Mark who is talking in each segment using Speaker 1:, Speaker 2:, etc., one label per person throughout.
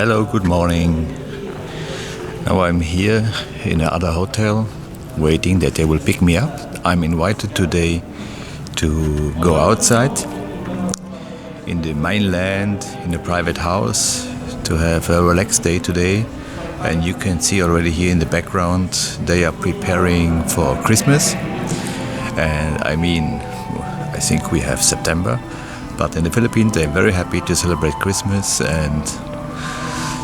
Speaker 1: Hello, good morning. Now I'm here in another hotel waiting that they will pick me up. I'm invited today to go outside in the mainland in a private house to have a relaxed day today. And you can see already here in the background they are preparing for Christmas. And I think we have September, but in the Philippines they're very happy to celebrate Christmas, and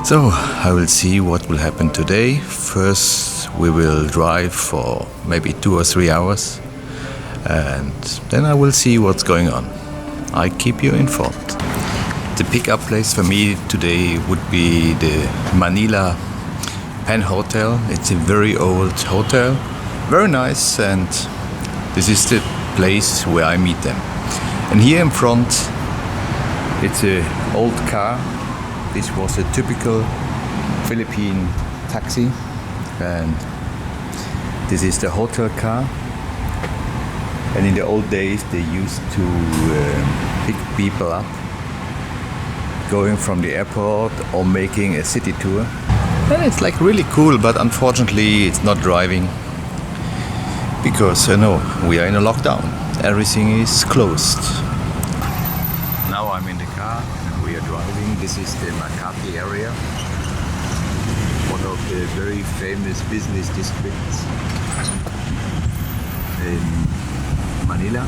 Speaker 1: so I will see what will happen today. First we will drive for maybe 2 or 3 hours, and then I will see what's going on. I keep you informed. The pickup place for me today would be the Manila Pen Hotel. It's a very old hotel, very nice, and this is the place where I meet them. And here in front, it's an old car. This was a typical Philippine taxi, and this is the hotel car. And in the old days, they used to pick people up, going from the airport or making a city tour. And it's like really cool, but unfortunately, it's not driving. Because we are in a lockdown. Everything is closed. Now I'm in the car and we are driving. This is the Makati area, one of the very famous business districts in Manila.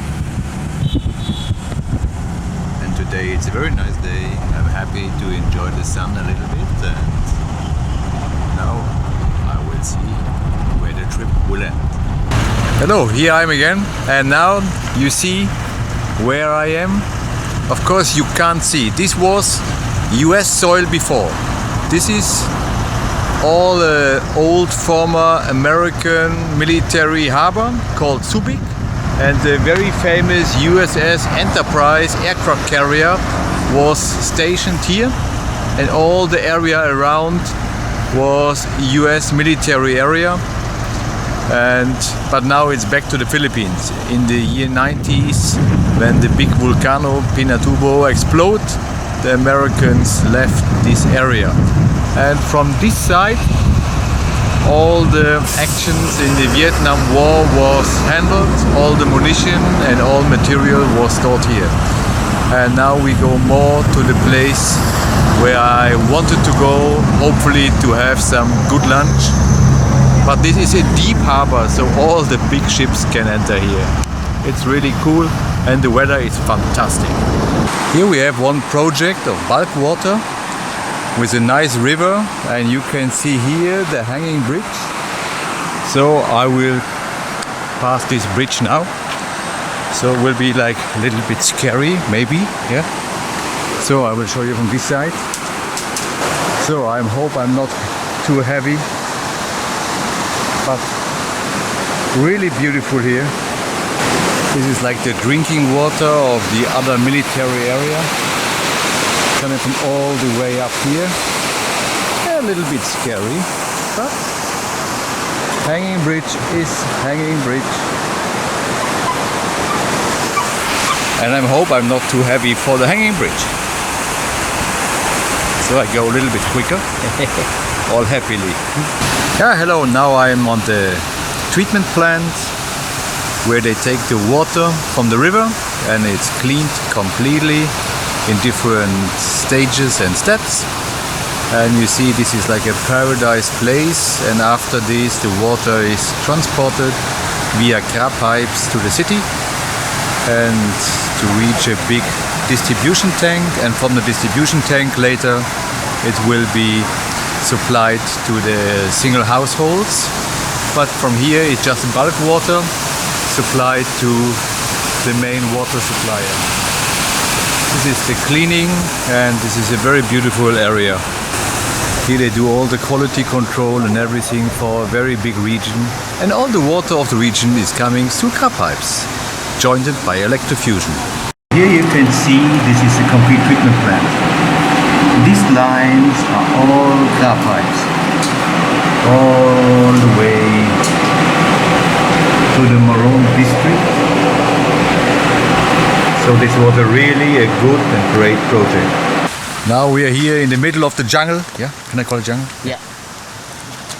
Speaker 1: And today it's a very nice day. I'm happy to enjoy the sun a little bit, and now I will see where the trip will end. Hello, here I am again, and now you see where I am. Of course you can't see. This was US soil before. This is all old former American military harbor called Subic, and the very famous USS Enterprise aircraft carrier was stationed here, and all the area around was US military area. But now it's back to the Philippines. In the year 90s, when the big volcano Pinatubo exploded, the Americans left this area. And from this side, all the actions in the Vietnam War was handled, all the munition and all material was stored here. And now we go more to the place where I wanted to go, hopefully to have some good lunch. But this is a deep harbor, so all the big ships can enter here. It's really cool, and the weather is fantastic. Here we have one project of bulk water with a nice river, and you can see here the hanging bridge. So I will pass this bridge now. So it will be like a little bit scary, maybe, yeah. So I will show you from this side. So I hope I'm not too heavy. But really beautiful here. This is like the drinking water of the other military area, coming from all the way up here. A little bit scary, but hanging bridge is hanging bridge. And I hope I'm not too heavy for the hanging bridge. So I go a little bit quicker, all happily. Yeah, hello, now I'm on the treatment plant where they take the water from the river and it's cleaned completely in different stages and steps. And you see this is like a paradise place, and after this the water is transported via Krah pipes to the city and to reach a big distribution tank, and from the distribution tank later it will be supplied to the single households, but from here it's just bulk water supplied to the main water supplier. This is the cleaning, and this is a very beautiful area. Here they do all the quality control and everything for a very big region, and all the water of the region is coming through Krah pipes, jointed by electrofusion. Here you can see this is a concrete treatment plant. These lines are all Krah pipes, all the way to the Maroon district. So this was really a good and great project. Now we are here in the middle of the jungle. Yeah, can I call it jungle?
Speaker 2: Yeah.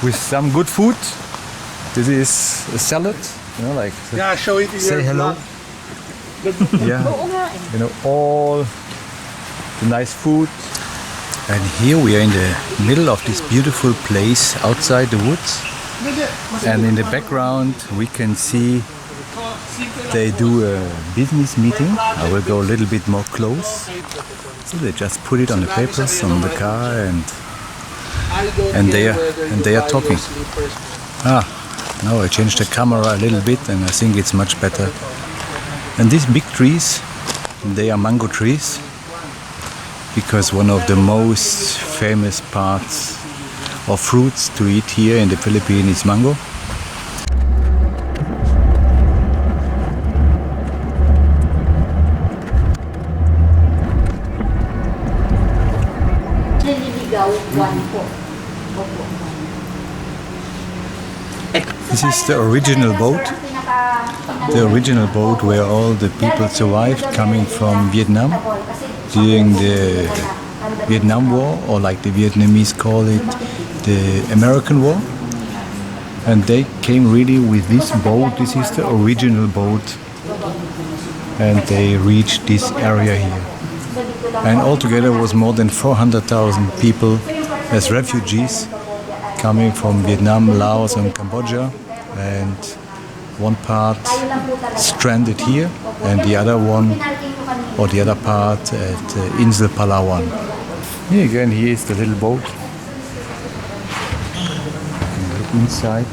Speaker 1: With some good food. This is a salad, you know, like
Speaker 3: Yeah, show it in
Speaker 1: say
Speaker 3: your
Speaker 1: hello.
Speaker 3: vlog.
Speaker 1: Yeah, you know, all the nice food. And here we are in the middle of this beautiful place outside the woods. And in the background we can see they do a business meeting. I will go a little bit more close. So they just put it on the papers on the car and they are talking. Now I changed the camera a little bit and I think it's much better. And these big trees, they are mango trees, because one of the most famous parts of fruits to eat here in the Philippines is mango. This is the original boat. The original boat where all the people survived coming from Vietnam during the Vietnam War, or like the Vietnamese call it, the American War. And they came really with this boat. This is the original boat. And they reached this area here. And altogether was more than 400,000 people as refugees coming from Vietnam, Laos and Cambodia. And one part stranded here and the other one, or the other part at Insel Palawan. Here again, here is the little boat. Look inside.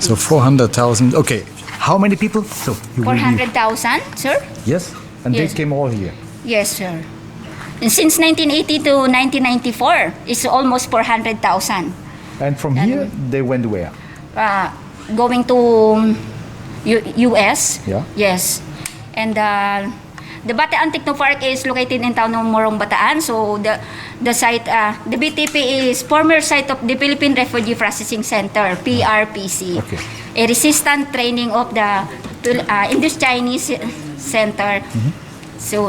Speaker 1: So 400,000. Okay, how many people? So
Speaker 4: 400,000, sir?
Speaker 1: Yes, and
Speaker 4: Yes.
Speaker 1: they came all here.
Speaker 4: Yes, sir. And since 1980 to 1994, it's almost 400,000.
Speaker 1: And from here they went where?
Speaker 4: Going to U.S.
Speaker 1: Yeah.
Speaker 4: Yes. And the Bataan Technopark is located in town of Morong, Bataan. So the site, the BTP is former site of the Philippine Refugee Processing Center, PRPC.
Speaker 1: Okay.
Speaker 4: A resistant training of the Indus Chinese Center. So,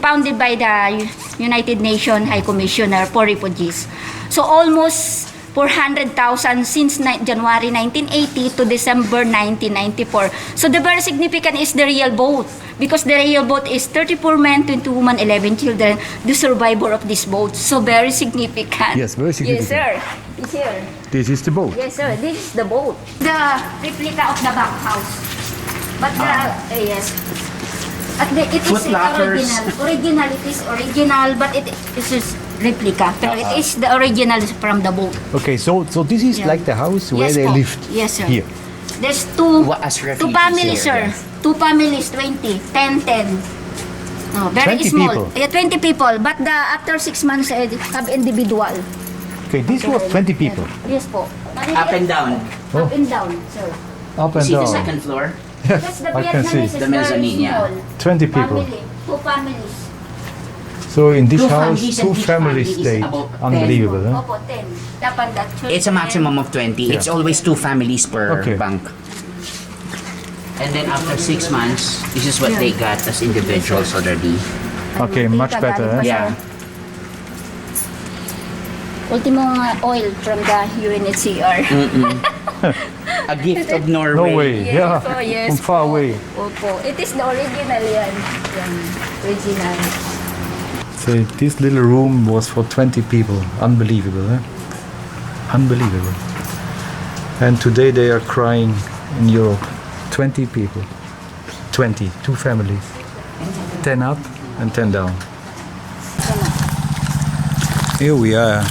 Speaker 4: founded by the United Nations High Commissioner for Refugees. So, almost 400,000 since January 1980 to December 1994. So, the very significant is the real boat. Because the real boat is 34 men, 22 women, 11 children, the survivor of this boat. So, very significant.
Speaker 1: Yes, very significant.
Speaker 4: Yes, sir. It's here.
Speaker 1: This is the boat.
Speaker 4: Yes, sir. This is the boat. The replica of the bankhouse. But the, yes. It is original. Original, it is original, but it is replica. Pero it is the original from the boat.
Speaker 1: Okay, so this is like the house where
Speaker 4: Yes,
Speaker 1: they
Speaker 4: po.
Speaker 1: lived.
Speaker 4: Yes, sir.
Speaker 1: Here.
Speaker 4: There's two
Speaker 2: refugees
Speaker 4: families,
Speaker 2: here,
Speaker 4: sir.
Speaker 2: yes.
Speaker 4: Two families, 20, 10, 10. No, very
Speaker 1: 20
Speaker 4: small.
Speaker 1: people?
Speaker 4: Yeah, 20 people. But after 6 months, have individual.
Speaker 1: Okay, this was 20 people.
Speaker 4: Yes, po.
Speaker 2: Up and down.
Speaker 4: Up and down, sir.
Speaker 1: Up and
Speaker 2: See the
Speaker 1: down.
Speaker 2: second floor?
Speaker 4: That's the
Speaker 1: I can see.
Speaker 4: Vietnamese is
Speaker 2: The mezzanine,
Speaker 4: very
Speaker 2: yeah.
Speaker 4: small.
Speaker 1: 20 people.
Speaker 4: Family, two families.
Speaker 1: So in this
Speaker 2: Two
Speaker 1: house,
Speaker 2: families
Speaker 1: two
Speaker 2: and each
Speaker 1: families
Speaker 2: family is
Speaker 1: stayed.
Speaker 2: about 10.
Speaker 1: Unbelievable, huh?
Speaker 4: Opo, 10. Dapat that church.
Speaker 2: It's a maximum of 20. It's always 2 families per
Speaker 1: Okay.
Speaker 2: bunk. And then after 6 months, this is what they got as individuals already.
Speaker 1: Okay, much better, eh?
Speaker 2: Yeah.
Speaker 4: Ultimo oil from the UNHCR.
Speaker 2: A gift of Norway.
Speaker 1: No way,
Speaker 4: Yes
Speaker 1: yeah,
Speaker 4: po, yes
Speaker 1: from far
Speaker 4: po.
Speaker 1: away.
Speaker 4: Opo. It is the original yan. Yan. Original.
Speaker 1: So this little room was for 20 people. Unbelievable, eh? Unbelievable. And today they are crying in Europe. 20 people. 20, two families. 10 up and 10 down. Here we are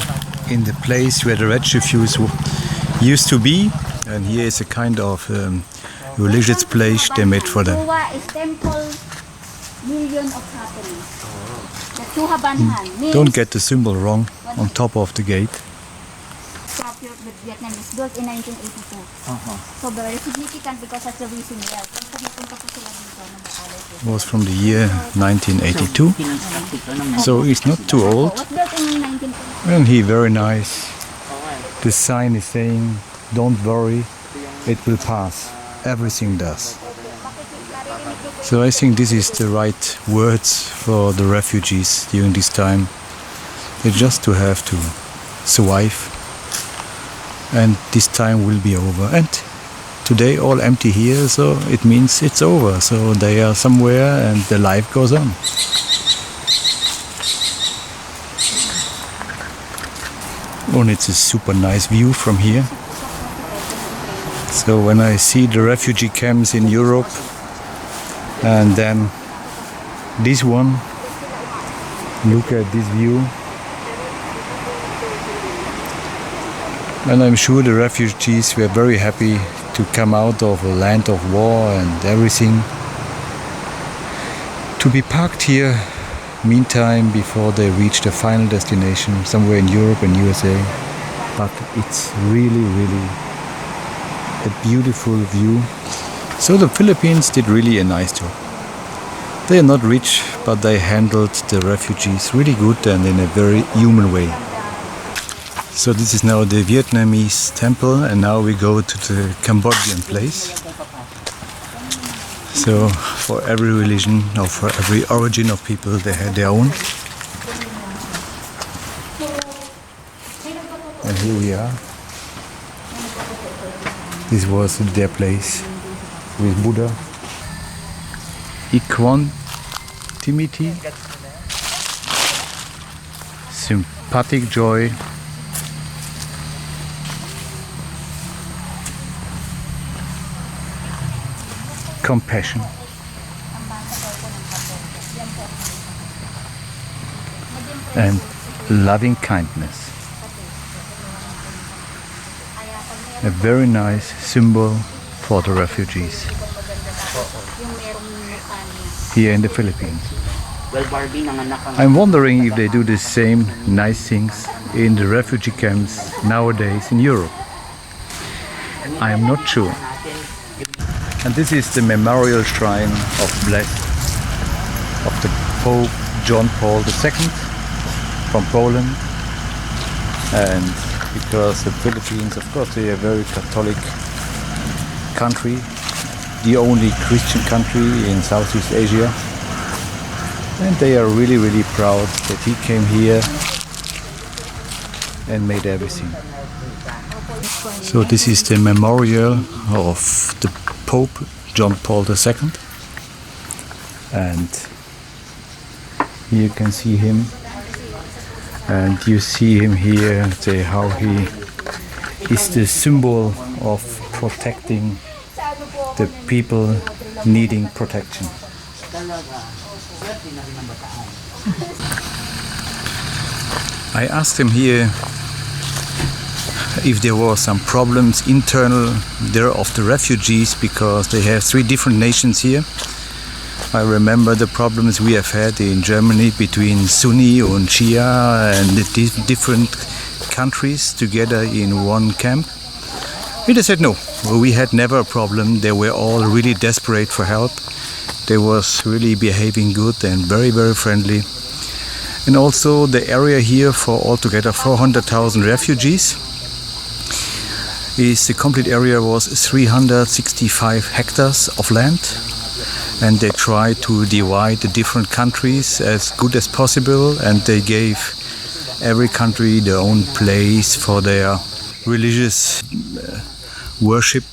Speaker 1: in the place where the refugees used to be, and here is a kind of religious place they made for them.
Speaker 4: Tuwa is temple, million of happiness. The Tuha Banhan means
Speaker 1: Don't get the symbol wrong on top of the gate.
Speaker 4: Chapter with Vietnamese built in 1982. So very significant because that's the reason why. Pag pumupunta po sila dito,
Speaker 1: It was from the year 1982, so it's not too old.
Speaker 4: was built in 1982.
Speaker 1: And he very nice. The sign is saying, "Don't worry, it will pass. Everything does."
Speaker 4: Maririnig
Speaker 1: So I think this is the right words for the refugees during this time. They just to have to survive, and this time will be over. And today all empty here, so it means it's over. So they are somewhere and the life goes on. And it's a super nice view from here. So when I see the refugee camps in Europe, and then this one, look at this view. And I'm sure the refugees were very happy to come out of a land of war and everything, to be parked here meantime before they reach the final destination somewhere in Europe and USA. But it's really, really a beautiful view. So the Philippines did really a nice job. They are not rich, but they handled the refugees really good and in a very human way. So this is now the Vietnamese temple, and now we go to the Cambodian place. So for every religion or for every origin of people, they had their own. And here we are. This was their place with Buddha. Equanimity, sympathetic joy, compassion, and loving kindness. A very nice symbol for the refugees here in the Philippines. I'm wondering if they do the same nice things in the refugee camps nowadays in Europe. I am not sure. And this is the memorial shrine of the Pope John Paul II from Poland. And because the Philippines, of course, they are a very Catholic country, the only Christian country in Southeast Asia. And they are really, really proud that he came here and made everything. So this is the memorial of the Pope John Paul II. And here you can see him. And you see him here, say how he is the symbol of protecting the people needing protection. I asked him here if there were some problems internal there of the refugees, because they have 3 different nations here. I remember the problems we have had in Germany between Sunni and Shia and the different countries together in one camp. He said no, we had never a problem. They were all really desperate for help. They was really behaving good and very, very friendly. And also the area here for altogether 400,000 refugees is the complete area was 365 hectares of land. And they tried to divide the different countries as good as possible, and they gave every country their own place for their religious worship,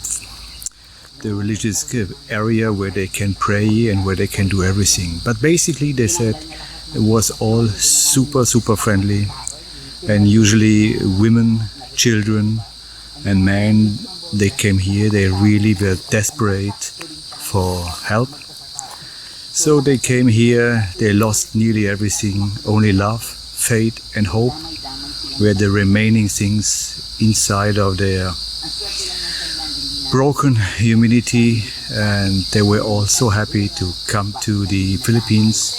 Speaker 1: the religious area where they can pray and where they can do everything. But basically they said it was all super, super friendly, and usually women, children and men, they came here, they really were desperate for help. So they came here, they lost nearly everything, only love, faith and hope were the remaining things inside of their broken humanity, and they were all so happy to come to the Philippines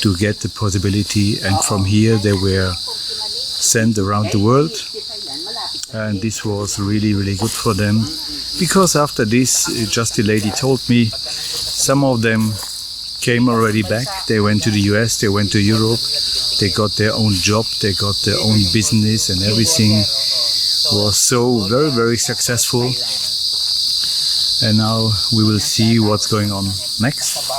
Speaker 1: to get the possibility, and from here they were sent around the world, and this was really, really good for them, because after this, just the lady told me, some of them came already back. They went to the US, they went to Europe, they got their own job, they got their own business, and everything was so very, very successful. And now we will see what's going on next.